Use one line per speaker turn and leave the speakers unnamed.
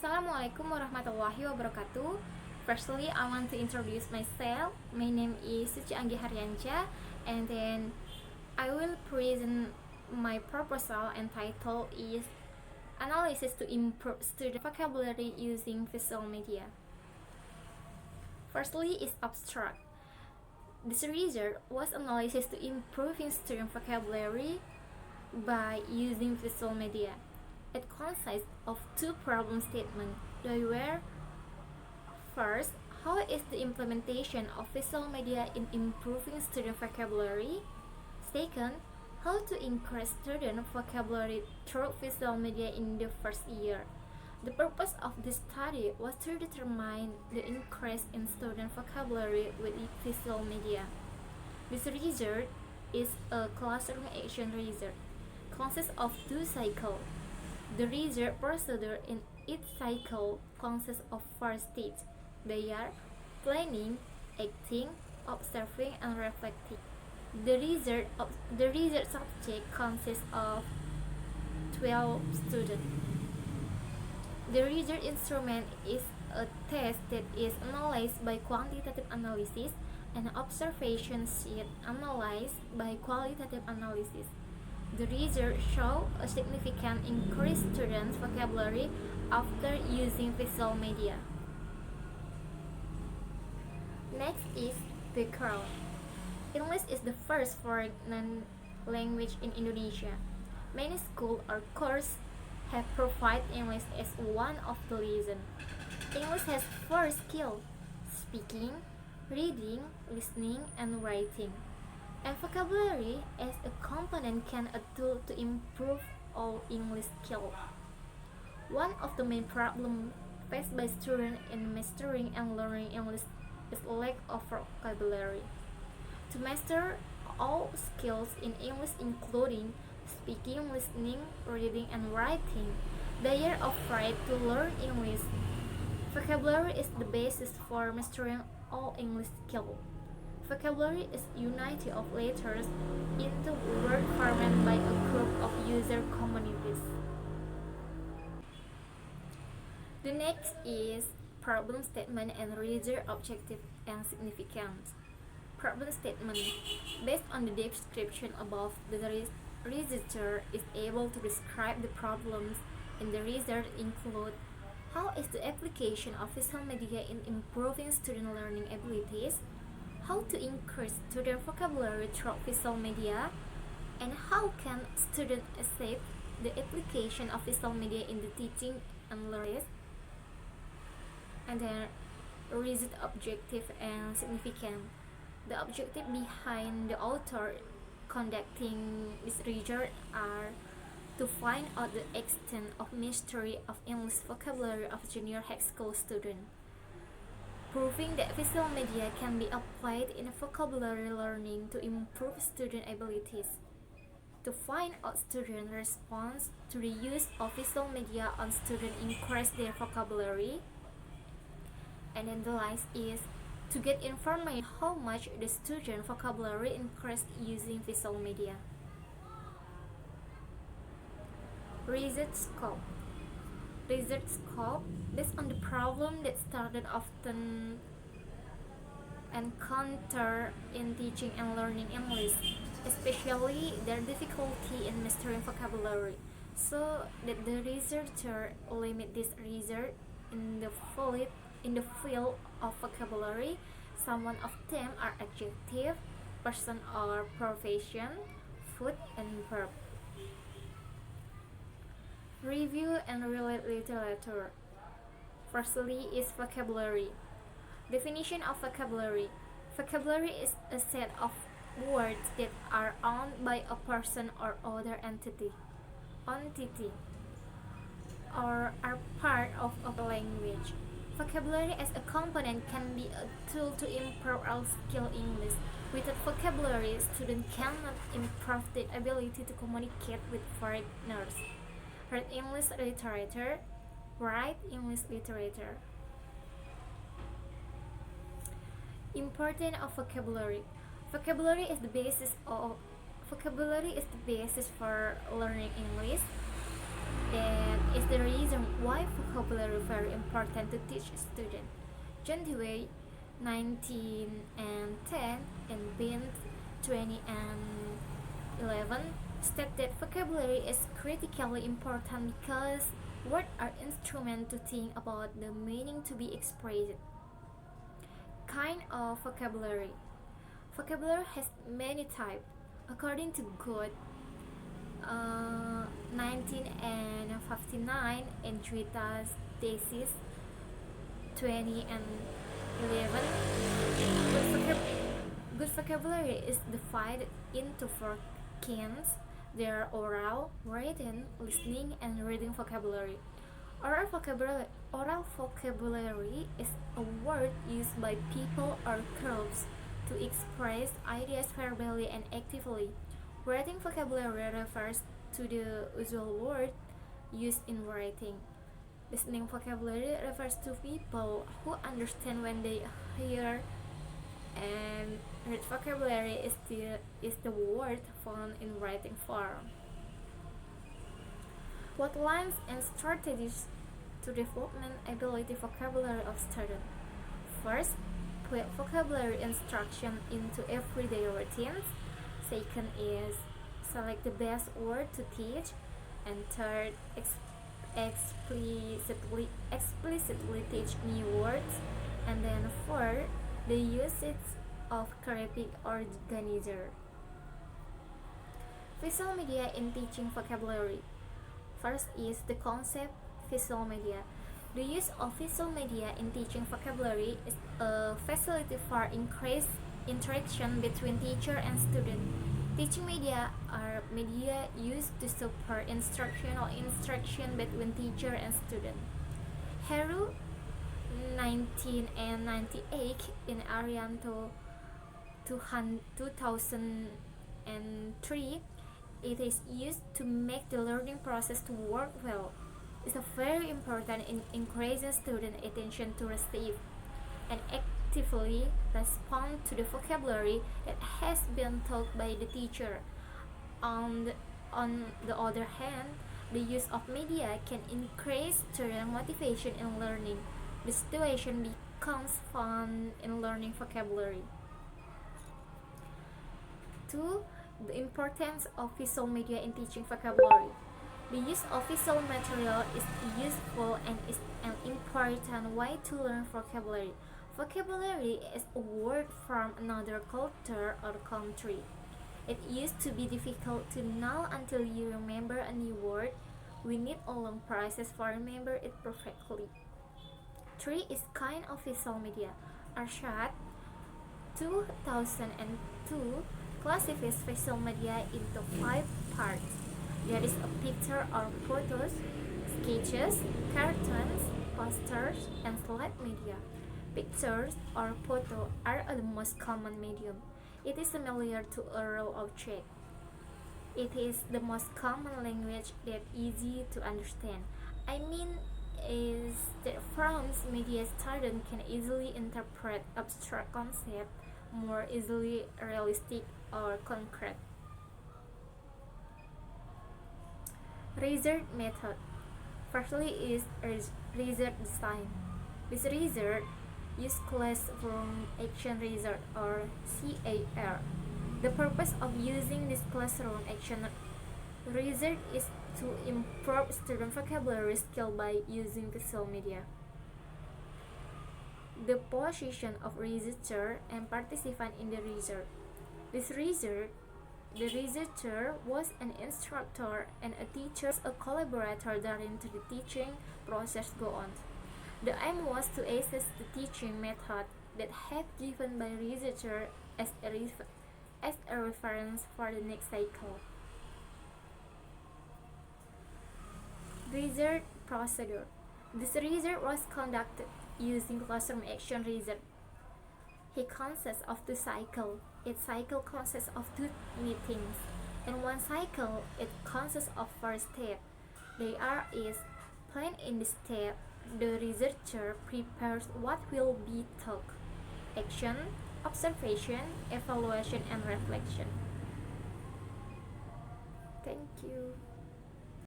Assalamualaikum warahmatullahi wabarakatuh. Firstly, I want to introduce myself. My name is Suci Anggi Harianja, and then I will present my proposal, and title is Analysis to Improve Student Vocabulary Using Visual Media. Firstly, is abstract. This research was analysis to improving student vocabulary by using visual media. It consists of two problem statements. They were: first, how is the implementation of visual media in improving student vocabulary? Second, how to increase student vocabulary through visual media in the first year. The purpose of this study was to determine the increase in student vocabulary with visual media. This research is a classroom action research. Consists of two cycles. The research procedure in each cycle consists of 4 stages. They are planning, acting, observing, and reflecting. The research subject consists of 12 students. The research instrument is a test that is analyzed by quantitative analysis and an observation sheet analyzed by qualitative analysis. The research showed a significant increase in students' vocabulary after using visual media. Next is background. English is the first foreign language in Indonesia. Many schools or courses have provided English as one of the lessons. English has 4 skills: speaking, reading, listening, and writing. And vocabulary as a component can a tool to improve all English skills. One of the main problems faced by students in mastering and learning English is lack of vocabulary. To master all skills in English, including speaking, listening, reading, and writing, they are afraid to learn English. Vocabulary is the basis for mastering all English skills. Vocabulary is unity of letters into word formed by a group of user communities. The next is problem statement and research objective and significance. Problem statement. Based on the description above, the researcher is able to describe the problems in the research include: how is the application of visual media in improving student learning abilities? How to increase student vocabulary through visual media? And how can students accept the application of visual media in the teaching and learning? And then research objective and significant. The objective behind the author conducting this research are to find out the extent of mastery of English vocabulary of junior high school students, proving that visual media can be applied in vocabulary learning to improve student abilities, to find out student response to the use of visual media on student increase their vocabulary, and then the last is to get information how much the student vocabulary increased using visual media. Research scope. Research scope based on the problem that students often encounter in teaching and learning English, especially their difficulty in mastering vocabulary, so that the researcher limit this research in the field of vocabulary. Some of them are adjective, person or profession, food, and verb. Review and related literature. Firstly is vocabulary. Definition of vocabulary. Vocabulary is a set of words that are owned by a person or other entity, or are part of a language. Vocabulary as a component can be a tool to improve our skill in English. Without vocabulary, students cannot improve their ability to communicate with foreigners. Read English literature. Write English literature. Importance of vocabulary. Vocabulary is the basis for learning English. That is the reason why vocabulary is very important to teach students. John Dewey, 1910, and Bint, 2011, state that vocabulary is critically important because words are instruments to think about the meaning to be expressed. Kind of vocabulary. Vocabulary has many types. According to Good, 1959, and Juita's thesis, 2011, good vocabulary is divided into four kinds. There are oral, written, listening, and reading vocabulary. Oral vocabulary is a word used by people or groups to express ideas verbally and actively. Writing vocabulary refers to the usual word used in writing. Listening vocabulary refers to people who understand when they hear, and read vocabulary is the word found in writing form. What lines and strategies to development ability vocabulary of students? First, put vocabulary instruction into everyday routines. Second is select the best word to teach. And third, explicitly teach new words. And then fourth, the usage of graphic organizer. Visual media in teaching vocabulary. First is the concept visual media. The use of visual media in teaching vocabulary is a facility for increased interaction between teacher and student. Teaching media are media used to support instruction between teacher and student. Heru, 1998, in Arianto, 2003, it is used to make the learning process to work well. It's very important in increasing student attention to receive and actively respond to the vocabulary that has been taught by the teacher. On the other hand, the use of media can increase student motivation in learning. The situation becomes fun in learning vocabulary. 2. The importance of visual media in teaching vocabulary. The use of visual material is useful and is an important way to learn vocabulary. Vocabulary is a word from another culture or country. It used to be difficult to know until you remember a new word. We need a long process for remember it perfectly. 3 is kind of visual media. Arshad, 2002, classifies visual media into 5 parts. There is a picture or photos, sketches, cartoons, posters, and slide media. Pictures or photo are the most common medium. It is similar to a raw object. It is the most common language that easy to understand. I mean is that from media students can easily interpret abstract concepts more easily realistic or concrete. Result method. Firstly is result design. This result use classroom action result or CAR. The purpose of using this classroom action result is to improve student vocabulary skill by using visual media. The position of researcher and participant in the result. This result, the researcher was an instructor and a teacher, a collaborator during the teaching process go on. The aim was to assess the teaching method that have given by researcher as a reference for the next cycle. Research procedure. This research was conducted using classroom action research. It consists of 2 cycles. Each cycle consists of 2 meetings. In one cycle, it consists of 4 steps. They are is plan in this step. The researcher prepares what will be taught. Action, observation, evaluation, and reflection. Thank you.